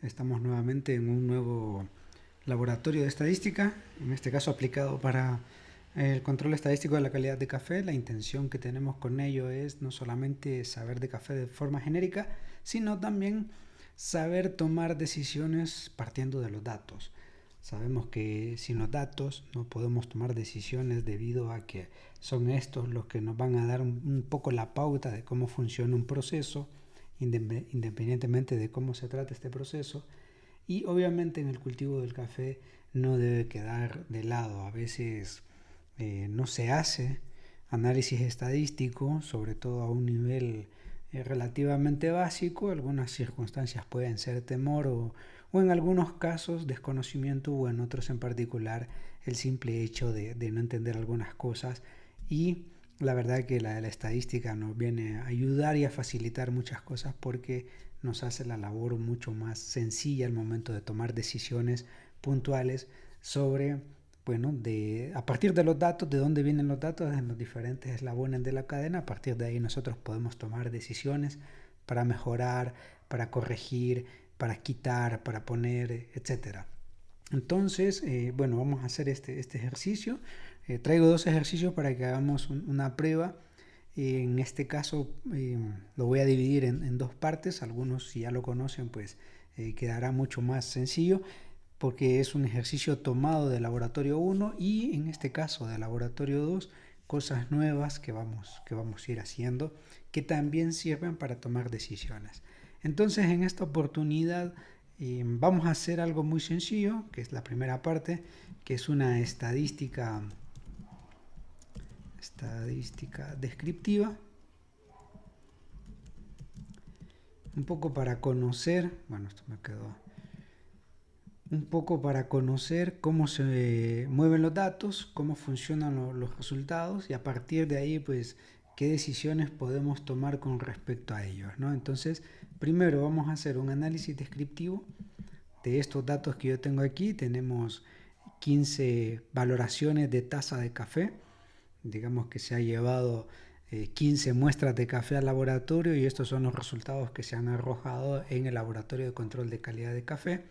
Estamos nuevamente en un nuevo laboratorio de estadística, en este caso aplicado para el control estadístico de la calidad de café. La intención que tenemos con ello es no solamente saber de café de forma genérica, sino también saber tomar decisiones partiendo de los datos. Sabemos que sin los datos no podemos tomar decisiones debido a que son estos los que nos van a dar un poco la pauta de cómo funciona un proceso, independientemente de cómo se trata este proceso. Y obviamente en el cultivo del café no debe quedar de lado. A veces no se hace análisis estadístico, sobre todo a un nivel relativamente básico. Algunas circunstancias pueden ser temor o en algunos casos desconocimiento, o en otros en particular el simple hecho de no entender algunas cosas. Y la verdad que la estadística nos viene a ayudar y a facilitar muchas cosas porque nos hace la labor mucho más sencilla al momento de tomar decisiones puntuales sobre, bueno, a partir de los datos, de dónde vienen los datos en los diferentes eslabones de la cadena. A partir de ahí nosotros podemos tomar decisiones para mejorar, para corregir, para quitar, para poner, etcétera. Entonces, bueno, vamos a hacer este ejercicio. Traigo dos ejercicios para que hagamos una prueba. En este caso lo voy a dividir en dos partes. Algunos, si ya lo conocen, pues quedará mucho más sencillo porque es un ejercicio tomado de laboratorio 1 y en este caso de laboratorio 2, cosas nuevas que vamos a ir haciendo que también sirven para tomar decisiones. Entonces, en esta oportunidad vamos a hacer algo muy sencillo, que es la primera parte, que es una estadística descriptiva, un poco para conocer, bueno, esto me quedó, un poco para conocer cómo se mueven los datos, cómo funcionan los resultados y a partir de ahí, pues, qué decisiones podemos tomar con respecto a ellos, ¿no? Entonces, primero vamos a hacer un análisis descriptivo de estos datos que yo tengo aquí. Tenemos 15 valoraciones de taza de café. Digamos que se ha llevado 15 muestras de café al laboratorio y estos son los resultados que se han arrojado en el laboratorio de control de calidad de café.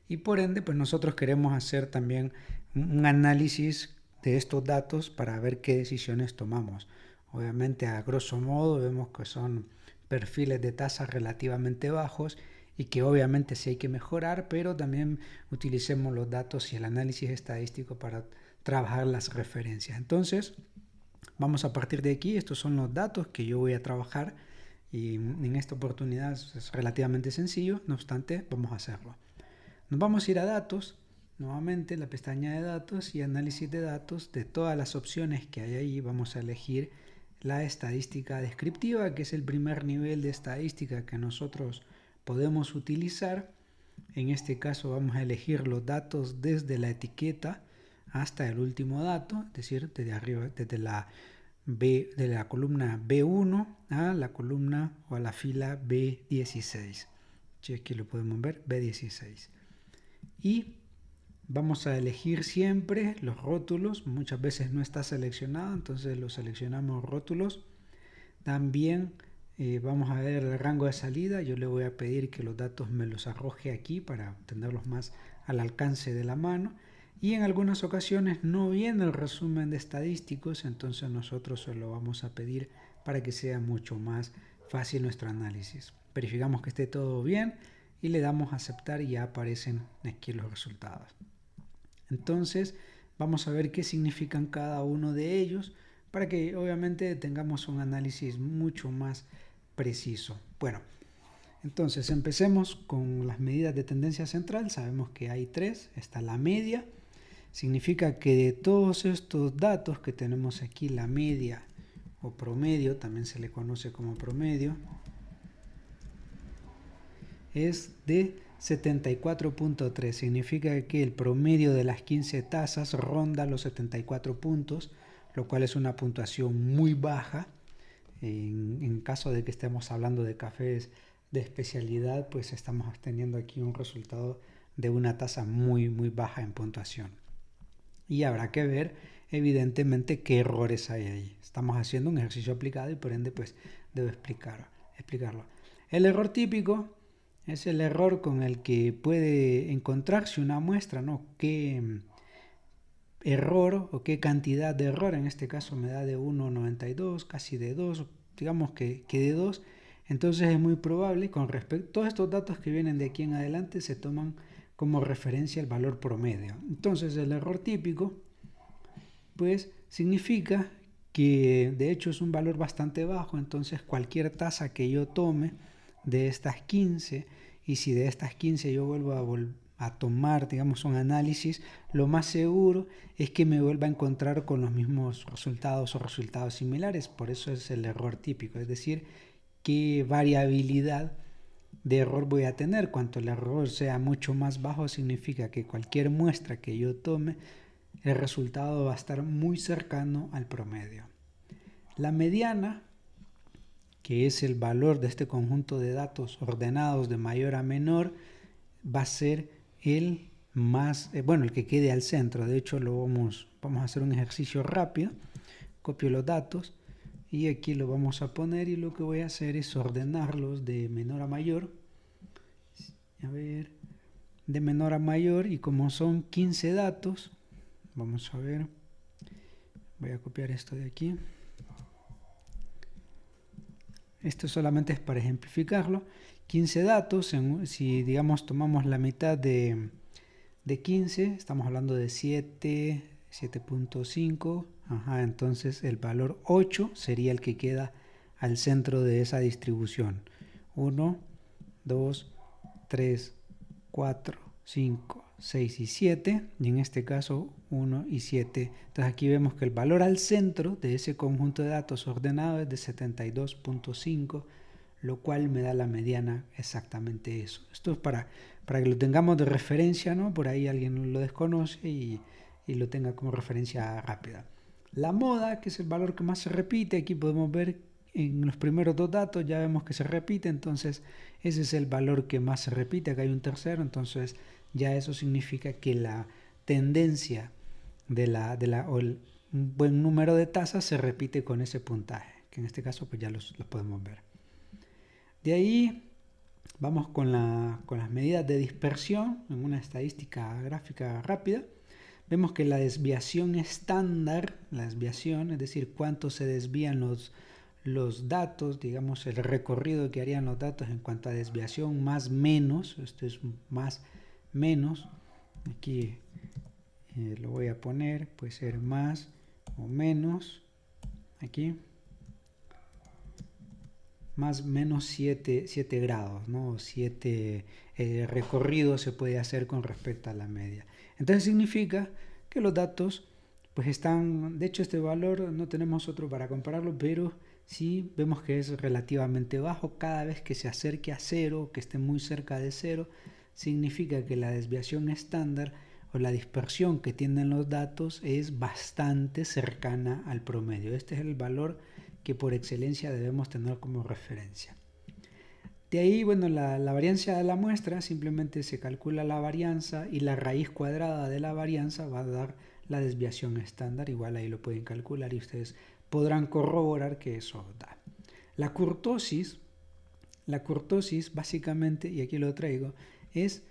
Y por ende, pues nosotros queremos hacer también un análisis de estos datos para ver qué decisiones tomamos. Obviamente, a grosso modo, vemos que son perfiles de tasas relativamente bajos y que obviamente sí hay que mejorar, pero también utilicemos los datos y el análisis estadístico para trabajar las referencias. Entonces, vamos a partir de aquí. Estos son los datos que yo voy a trabajar y en esta oportunidad es relativamente sencillo, no obstante, vamos a hacerlo. Nos vamos a ir a datos, nuevamente la pestaña de datos y análisis de datos. De todas las opciones que hay ahí, vamos a elegir la estadística descriptiva, que es el primer nivel de estadística que nosotros podemos utilizar. En este caso vamos a elegir los datos desde la etiqueta hasta el último dato, es decir, desde arriba, desde la columna B1 a la columna o a la fila B16. Aquí lo podemos ver, B16. Y vamos a elegir siempre los rótulos. Muchas veces no está seleccionado, entonces lo seleccionamos rótulos. También vamos a ver el rango de salida. Yo le voy a pedir que los datos me los arroje aquí para tenerlos más al alcance de la mano. Y en algunas ocasiones no viene el resumen de estadísticos, entonces nosotros se lo vamos a pedir para que sea mucho más fácil nuestro análisis. Verificamos que esté todo bien y le damos a aceptar y ya aparecen aquí los resultados. Entonces vamos a ver qué significan cada uno de ellos para que obviamente tengamos un análisis mucho más preciso. Bueno, entonces empecemos con las medidas de tendencia central. Sabemos que hay tres. Está la media. Significa que de todos estos datos que tenemos aquí, la media o promedio, también se le conoce como promedio, es de 74.3. Significa que el promedio de las 15 tasas ronda los 74 puntos, lo cual es una puntuación muy baja. En caso de que estemos hablando de cafés de especialidad, pues estamos teniendo aquí un resultado de una tasa muy, muy baja en puntuación. Y habrá que ver, evidentemente, qué errores hay ahí. Estamos haciendo un ejercicio aplicado y por ende, pues, debo explicarlo. El error típico Es el error con el que puede encontrarse una muestra, ¿no? ¿Qué error o qué cantidad de error? En este caso me da de 1,92, casi de 2, digamos que de 2. Entonces es muy probable, con respecto a todos estos datos que vienen de aquí en adelante, se toman como referencia el valor promedio. Entonces el error típico, pues significa que de hecho es un valor bastante bajo, entonces cualquier tasa que yo tome de estas 15, y si de estas 15 yo vuelvo a tomar, digamos, un análisis, lo más seguro es que me vuelva a encontrar con los mismos resultados o resultados similares. Por eso es el error típico, es decir, qué variabilidad de error voy a tener. Cuanto el error sea mucho más bajo, significa que cualquier muestra que yo tome, el resultado va a estar muy cercano al promedio. La mediana, que es el valor de este conjunto de datos ordenados de mayor a menor, va a ser el más, el que quede al centro. De hecho, vamos a hacer un ejercicio rápido. Copio los datos y aquí lo vamos a poner, y lo que voy a hacer es ordenarlos de menor a mayor. A ver, de menor a mayor, y como son 15 datos, vamos a ver, voy a copiar esto de aquí. Esto solamente es para ejemplificarlo. 15 datos, si digamos tomamos la mitad de 15, estamos hablando de 7, 7.5. Entonces el valor 8 sería el que queda al centro de esa distribución. 1, 2, 3, 4, 5, 6 y 7, y en este caso 1 y 7. Entonces aquí vemos que el valor al centro de ese conjunto de datos ordenado es de 72.5, lo cual me da la mediana exactamente eso. Esto es para que lo tengamos de referencia, ¿no? Por ahí alguien lo desconoce y lo tenga como referencia rápida. La moda, que es el valor que más se repite, aquí podemos ver en los primeros dos datos, ya vemos que se repite, entonces ese es el valor que más se repite. Acá hay un tercero, entonces ya eso significa que la tendencia o un buen número de tasas se repite con ese puntaje, que en este caso pues ya los podemos ver. De ahí vamos con las medidas de dispersión en una estadística gráfica rápida. Vemos que la desviación estándar, es decir, cuánto se desvían los datos, digamos el recorrido que harían los datos en cuanto a desviación más menos, esto es más menos, aquí lo voy a poner, puede ser más o menos, aquí, más menos 7 grados, ¿no? 7 recorridos se puede hacer con respecto a la media. Entonces significa que los datos pues están, de hecho este valor no tenemos otro para compararlo, pero sí vemos que es relativamente bajo. Cada vez que se acerque a cero, que esté muy cerca de cero, significa que la desviación estándar o la dispersión que tienen los datos es bastante cercana al promedio. Este es el valor que por excelencia debemos tener como referencia. De ahí, bueno, la varianza de la muestra, simplemente se calcula la varianza y la raíz cuadrada de la varianza va a dar la desviación estándar. Igual ahí lo pueden calcular y ustedes podrán corroborar que eso da. La kurtosis básicamente, y aquí lo traigo, es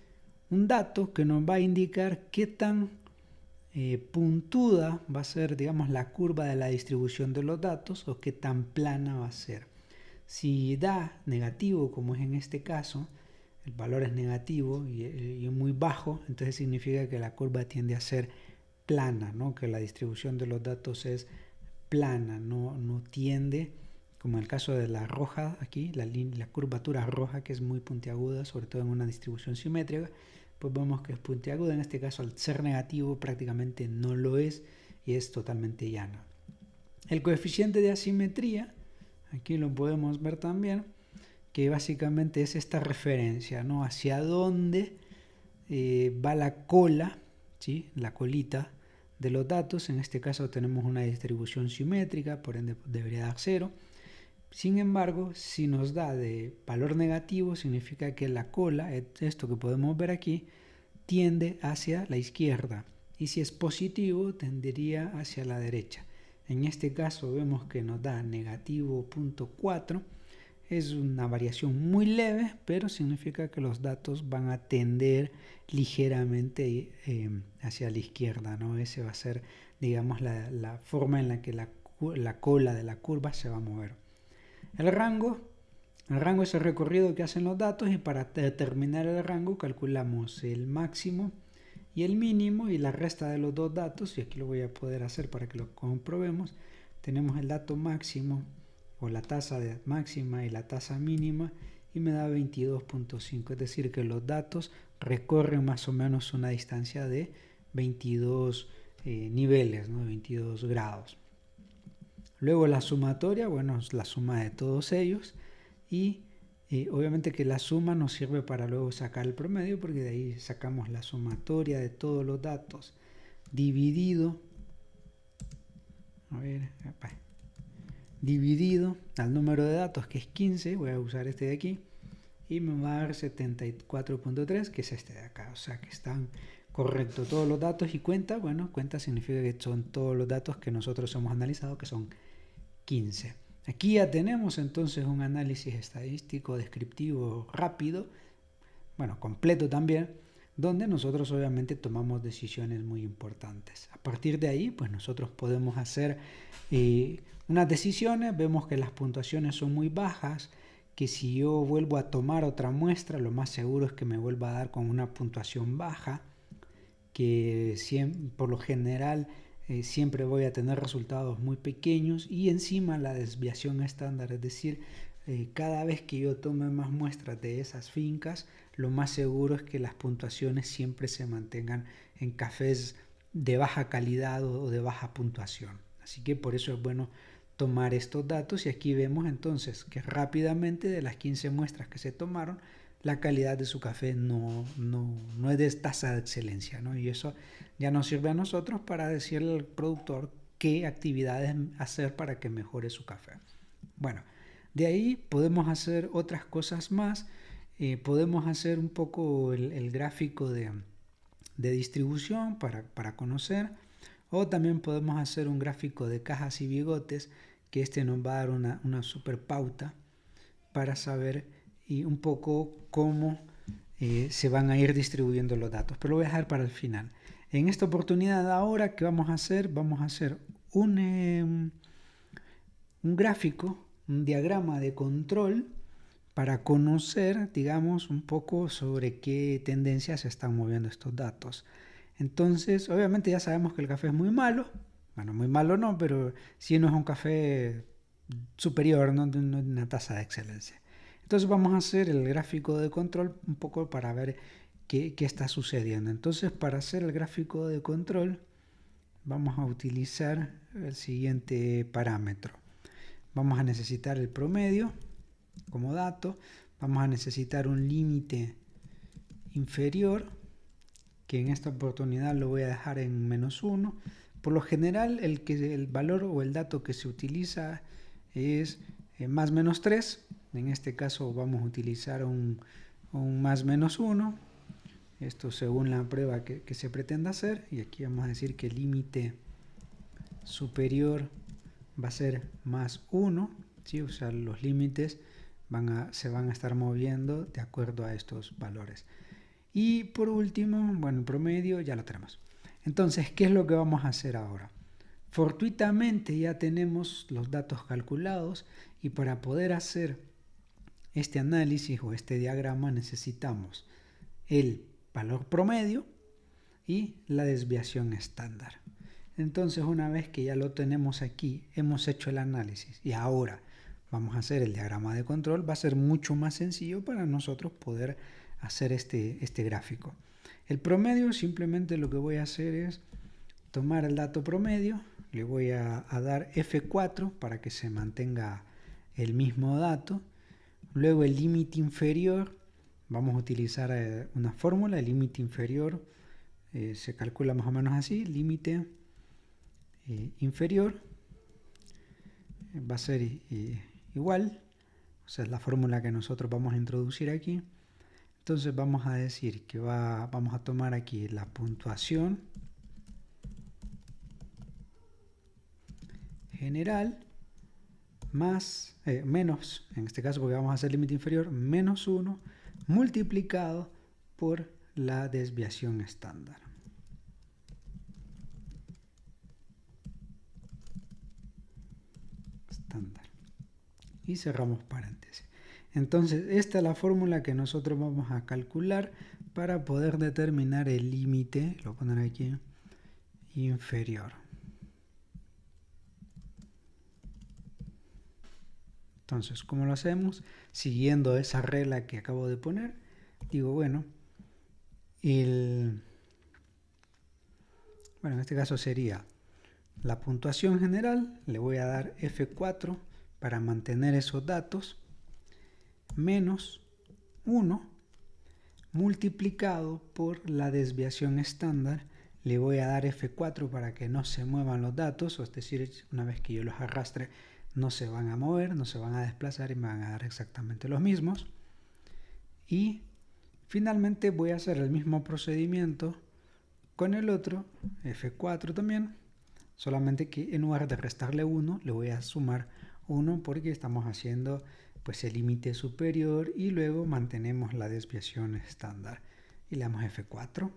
un dato que nos va a indicar qué tan puntuda va a ser, digamos, la curva de la distribución de los datos o qué tan plana va a ser. Si da negativo, como es en este caso, el valor es negativo y muy bajo, entonces significa que la curva tiende a ser plana, ¿no? Que la distribución de los datos es plana, no tiende, como en el caso de la roja aquí, la curvatura roja, que es muy puntiaguda, sobre todo en una distribución simétrica, pues vemos que es puntiaguda. En este caso, al ser negativo, prácticamente no lo es y es totalmente llano. El coeficiente de asimetría, aquí lo podemos ver también, que básicamente es esta referencia, ¿no? Hacia dónde va la cola, ¿sí? La colita de los datos. En este caso tenemos una distribución simétrica, por ende debería dar 0. Sin embargo, si nos da de valor negativo, significa que la cola, esto que podemos ver aquí, tiende hacia la izquierda. Y si es positivo, tendería hacia la derecha. En este caso vemos que nos da negativo 0.4. Es una variación muy leve, pero significa que los datos van a tender ligeramente hacia la izquierda, ¿no? Ese va a ser, digamos, la forma en la que la cola de la curva se va a mover. El rango es el recorrido que hacen los datos, y para determinar el rango calculamos el máximo y el mínimo y la resta de los dos datos, y aquí lo voy a poder hacer para que lo comprobemos. Tenemos el dato máximo o la tasa de máxima y la tasa mínima, y me da 22.5, es decir que los datos recorren más o menos una distancia de 22 niveles, ¿no? 22 grados. Luego la sumatoria, bueno, es la suma de todos ellos, y obviamente que la suma nos sirve para luego sacar el promedio, porque de ahí sacamos la sumatoria de todos los datos dividido, dividido al número de datos, que es 15, voy a usar este de aquí, y me va a dar 74.3, que es este de acá, o sea que están correctos todos los datos. Y cuenta, bueno, cuenta significa que son todos los datos que nosotros hemos analizado, que son 15. Aquí ya tenemos entonces un análisis estadístico descriptivo rápido, bueno, completo también, donde nosotros obviamente tomamos decisiones muy importantes. A partir de ahí, pues nosotros podemos hacer unas decisiones. Vemos que las puntuaciones son muy bajas, que si yo vuelvo a tomar otra muestra, lo más seguro es que me vuelva a dar con una puntuación baja, que por lo general siempre voy a tener resultados muy pequeños, y encima la desviación estándar, es decir, cada vez que yo tome más muestras de esas fincas, lo más seguro es que las puntuaciones siempre se mantengan en cafés de baja calidad o de baja puntuación. Así que por eso es bueno tomar estos datos, y aquí vemos entonces que rápidamente, de las 15 muestras que se tomaron, la calidad de su café no es de tasa de excelencia, ¿no? Y eso ya nos sirve a nosotros para decirle al productor qué actividades hacer para que mejore su café. Bueno, de ahí podemos hacer otras cosas más. Podemos hacer un poco el gráfico de distribución para conocer, o también podemos hacer un gráfico de cajas y bigotes, que este nos va a dar una super pauta para saber un poco cómo se van a ir distribuyendo los datos, pero lo voy a dejar para el final. En esta oportunidad ahora, ¿qué vamos a hacer? Vamos a hacer un gráfico, un diagrama de control, para conocer, digamos, un poco sobre qué tendencias se están moviendo estos datos. Entonces, obviamente ya sabemos que el café es muy malo. Bueno, muy malo no, pero sí no es un café superior, no de una tasa de excelencia. Entonces vamos a hacer el gráfico de control un poco para ver qué está sucediendo. Entonces, para hacer el gráfico de control vamos a utilizar el siguiente parámetro. Vamos a necesitar el promedio como dato. Vamos a necesitar un límite inferior, que en esta oportunidad lo voy a dejar en -1. Por lo general el valor o el dato que se utiliza es más menos 3. En este caso vamos a utilizar un más menos 1. Esto según la prueba que se pretenda hacer. Y aquí vamos a decir que el límite superior va a ser más 1. ¿Sí? O sea, los límites se van a estar moviendo de acuerdo a estos valores. Y por último, bueno, el promedio ya lo tenemos. Entonces, ¿qué es lo que vamos a hacer ahora? Fortuitamente ya tenemos los datos calculados, y para poder hacer este análisis o este diagrama necesitamos el valor promedio y la desviación estándar. Entonces, una vez que ya lo tenemos aquí, hemos hecho el análisis y ahora vamos a hacer el diagrama de control, va a ser mucho más sencillo para nosotros poder hacer este gráfico. El promedio, simplemente lo que voy a hacer es tomar el dato promedio, le voy a dar F4 para que se mantenga el mismo dato. Luego el límite inferior, vamos a utilizar una fórmula. El límite inferior se calcula más o menos así. Límite inferior va a ser igual, o sea, es la fórmula que nosotros vamos a introducir aquí. Entonces vamos a decir que vamos a tomar aquí la puntuación general menos, en este caso porque vamos a hacer límite inferior, menos 1 multiplicado por la desviación estándar. Y cerramos paréntesis. Entonces, esta es la fórmula que nosotros vamos a calcular para poder determinar el límite, lo voy a poner aquí, inferior. Entonces, ¿cómo lo hacemos? Siguiendo esa regla que acabo de poner, digo, bueno, en este caso sería la puntuación general, le voy a dar F4 para mantener esos datos, menos 1 multiplicado por la desviación estándar, le voy a dar F4 para que no se muevan los datos, es decir, una vez que yo los arrastre no se van a mover, no se van a desplazar y me van a dar exactamente los mismos. Y finalmente voy a hacer el mismo procedimiento con el otro, F4 también, solamente que en lugar de restarle 1, le voy a sumar 1 porque estamos haciendo pues el límite superior y luego mantenemos la desviación estándar. Y le damos F4.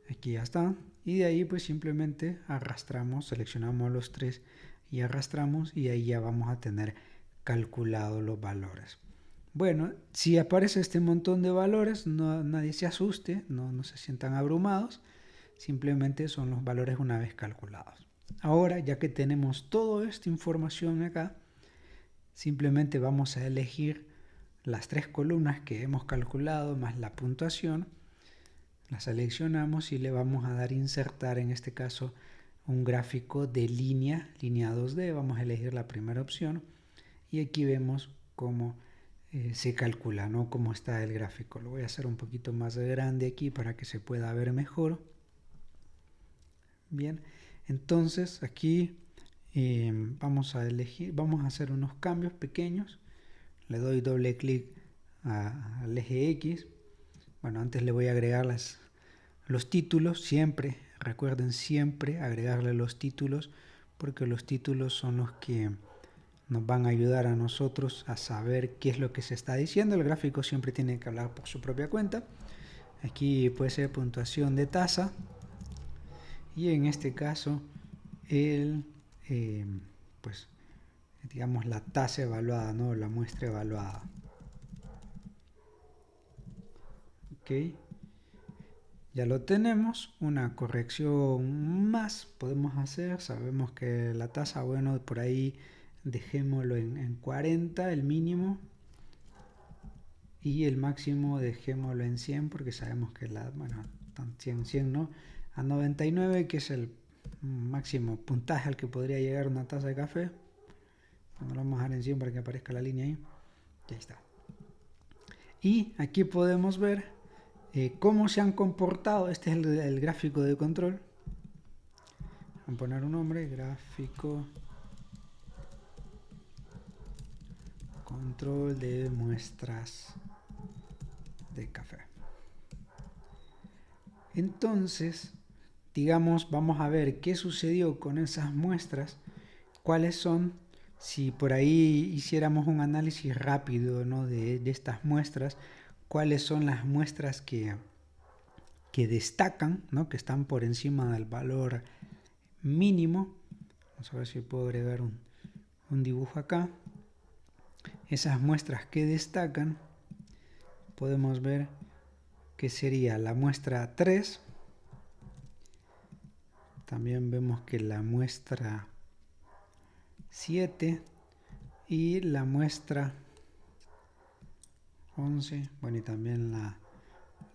Aquí ya está. Y de ahí pues simplemente arrastramos, seleccionamos los tres y arrastramos y ahí ya vamos a tener calculado los valores. Bueno, si aparece este montón de valores, nadie se asuste, no se sientan abrumados. Simplemente son los valores una vez calculados. Ahora, ya que tenemos toda esta información acá, simplemente vamos a elegir las tres columnas que hemos calculado más la puntuación. La seleccionamos y le vamos a dar insertar, en este caso, un gráfico de línea 2D. Vamos a elegir la primera opción y aquí vemos cómo se calcula, ¿no? Cómo está el gráfico. Lo voy a hacer un poquito más grande aquí para que se pueda ver mejor. Bien, entonces aquí vamos a hacer unos cambios pequeños. Le doy doble clic al eje X. Bueno, antes le voy a agregar los títulos, siempre, recuerden siempre agregarle los títulos, porque los títulos son los que nos van a ayudar a nosotros a saber qué es lo que se está diciendo. El gráfico siempre tiene que hablar por su propia cuenta. Aquí puede ser puntuación de tasa. Y en este caso, pues, digamos la tasa evaluada, ¿no? La muestra evaluada. Ok. Ya lo tenemos. Una corrección más podemos hacer. Sabemos que la tasa, bueno, por ahí dejémoslo en 40, el mínimo. Y el máximo dejémoslo en 100, porque sabemos que bueno, 100, ¿no? A 99, que es el máximo puntaje al que podría llegar una taza de café. Bueno, lo vamos a dejar en 100 para que aparezca la línea ahí. Ya está. Y aquí podemos ver cómo se han comportado. Este es el gráfico de control. Vamos a poner un nombre, gráfico control de muestras de café. Entonces, digamos, vamos a ver qué sucedió con esas muestras, cuáles son, si por ahí hiciéramos un análisis rápido, ¿no? de estas muestras, cuáles son las muestras que destacan, ¿no? Que están por encima del valor mínimo. Vamos a ver si puedo agregar un dibujo acá. Esas muestras que destacan, podemos ver que sería la muestra 3. También vemos que la muestra 7 y la muestra 11, bueno, y también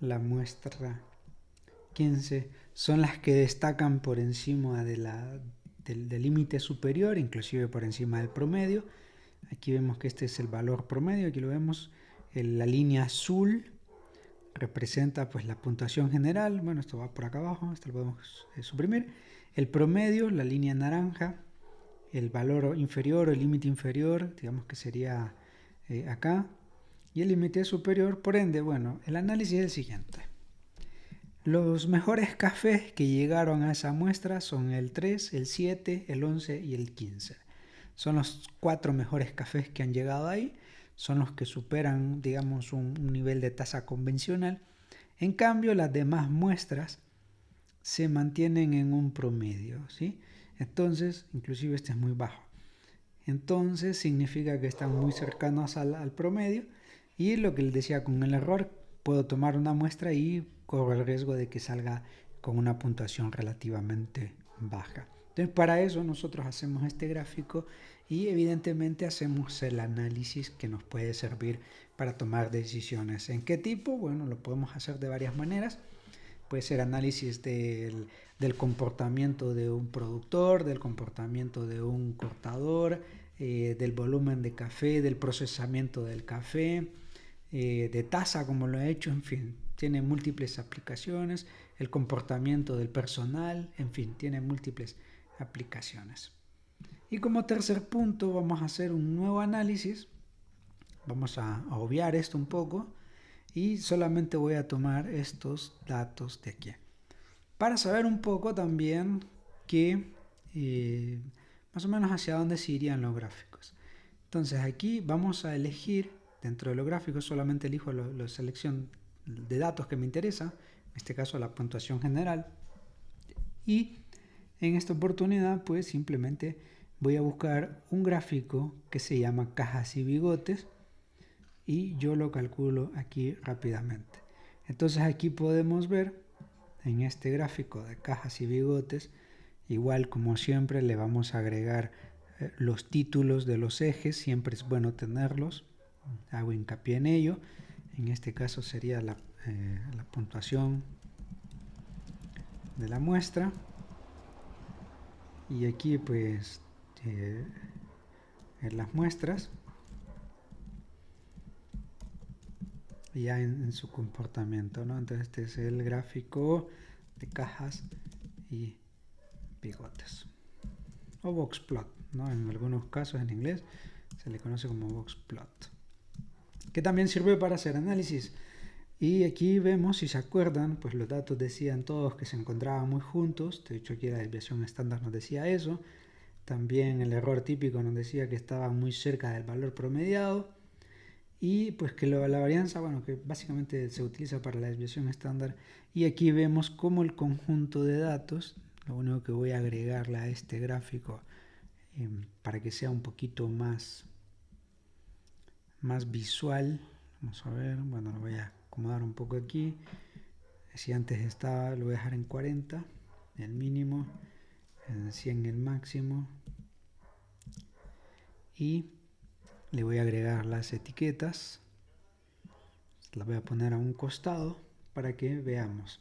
la muestra 15 son las que destacan por encima del límite superior, inclusive por encima del promedio. Aquí vemos que este es el valor promedio, aquí lo vemos, la línea azul representa pues la puntuación general, bueno, esto va por acá abajo, esto lo podemos suprimir. El promedio, la línea naranja, el valor inferior o el límite inferior, digamos que sería acá, y el límite superior. Por ende, bueno, el análisis es el siguiente. Los mejores cafés que llegaron a esa muestra son el 3, el 7, el 11 y el 15. son los 4 mejores cafés que han llegado ahí, son los que superan, digamos, un nivel de tasa convencional. En cambio, las demás muestras se mantienen en un promedio, ¿sí? Entonces, inclusive este es muy bajo. Entonces, significa que están muy cercanos al promedio. Y lo que les decía con el error, puedo tomar una muestra y corro el riesgo de que salga con una puntuación relativamente baja. Entonces, para eso nosotros hacemos este gráfico y evidentemente hacemos el análisis que nos puede servir para tomar decisiones. ¿En qué tipo? Bueno, lo podemos hacer de varias maneras. Puede ser análisis del comportamiento de un productor, del comportamiento de un cortador, del volumen de café, del procesamiento del café, de tasa como lo he hecho, en fin, tiene múltiples aplicaciones, el comportamiento del personal, en fin, tiene múltiples aplicaciones. Y como tercer punto vamos a hacer un nuevo análisis, vamos a obviar esto un poco y solamente voy a tomar estos datos de aquí para saber un poco también que más o menos hacia dónde se irían los gráficos. Entonces aquí vamos a elegir dentro de los gráficos, solamente elijo la selección de datos que me interesa, en este caso la puntuación general, y en esta oportunidad pues simplemente voy a buscar un gráfico que se llama cajas y bigotes y yo lo calculo aquí rápidamente. Entonces aquí podemos ver en este gráfico de cajas y bigotes, igual como siempre le vamos a agregar los títulos de los ejes, siempre es bueno tenerlos, hago hincapié en ello. En este caso sería la puntuación de la muestra y aquí pues en las muestras ya en su comportamiento, ¿no? Entonces este es el gráfico de cajas y bigotes o box plot, ¿no? En algunos casos en inglés se le conoce como box plot, que también sirve para hacer análisis. Y aquí vemos, si se acuerdan, pues los datos decían todos que se encontraban muy juntos. De hecho aquí la desviación estándar nos decía eso. También el error típico nos decía que estaban muy cerca del valor promediado. Y pues que la varianza, bueno, que básicamente se utiliza para la desviación estándar. Y aquí vemos cómo el conjunto de datos, lo único que voy a agregarle a este gráfico para que sea un poquito más visual. Vamos a ver, bueno, lo voy a acomodar un poco aquí. Si antes estaba, lo voy a dejar en 40, el mínimo, en 100 el máximo. Y le voy a agregar las etiquetas, las voy a poner a un costado para que veamos.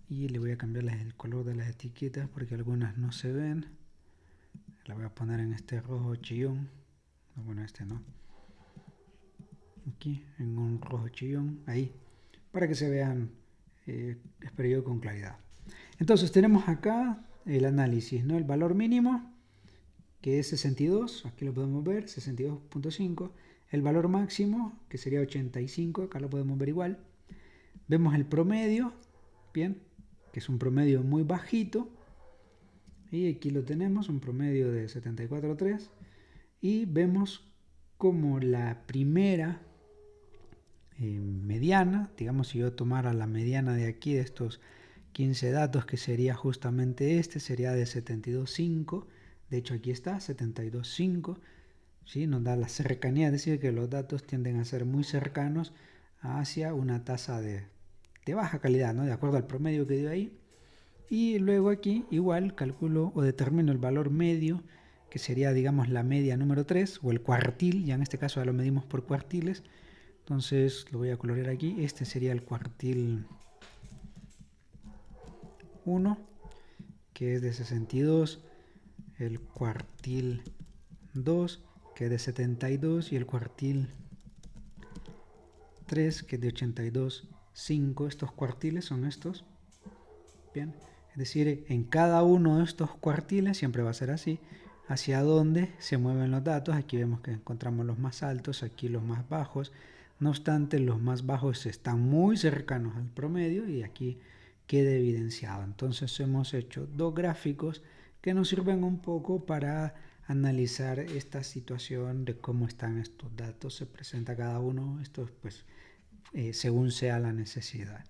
Y le voy a cambiar el color de las etiquetas porque algunas no se ven. La voy a poner en este rojo chillón. Bueno, este no. Aquí, en un rojo chillón, ahí, para que se vean, espero yo, con claridad. Entonces tenemos acá el análisis, ¿no? El valor mínimo, que es 62, aquí lo podemos ver, 62.5. El valor máximo, que sería 85, acá lo podemos ver igual. Vemos el promedio, bien, que es un promedio muy bajito. Y aquí lo tenemos, un promedio de 74.3. Y vemos como la primera mediana, digamos si yo tomara la mediana de aquí, de estos 15 datos, que sería justamente este, sería de 72.5. De hecho aquí está, 72.5. ¿Sí? Nos da la cercanía, es decir, que los datos tienden a ser muy cercanos hacia una tasa de baja calidad, ¿no? De acuerdo al promedio que dio ahí. Y luego aquí igual calculo o determino el valor medio, que sería, digamos, la media número 3 o el cuartil, ya en este caso ya lo medimos por cuartiles. Entonces lo voy a colorear aquí, este sería el cuartil 1, que es de 62, el cuartil 2, que es de 72, y el cuartil 3, que es de 82.5. Estos cuartiles son estos. Bien, es decir, en cada uno de estos cuartiles siempre va a ser así. Hacia dónde se mueven los datos. Aquí vemos que encontramos los más altos, aquí los más bajos. No obstante, los más bajos están muy cercanos al promedio y aquí queda evidenciado. Entonces hemos hecho dos gráficos que nos sirven un poco para analizar esta situación de cómo están estos datos, se presenta cada uno, esto pues según sea la necesidad.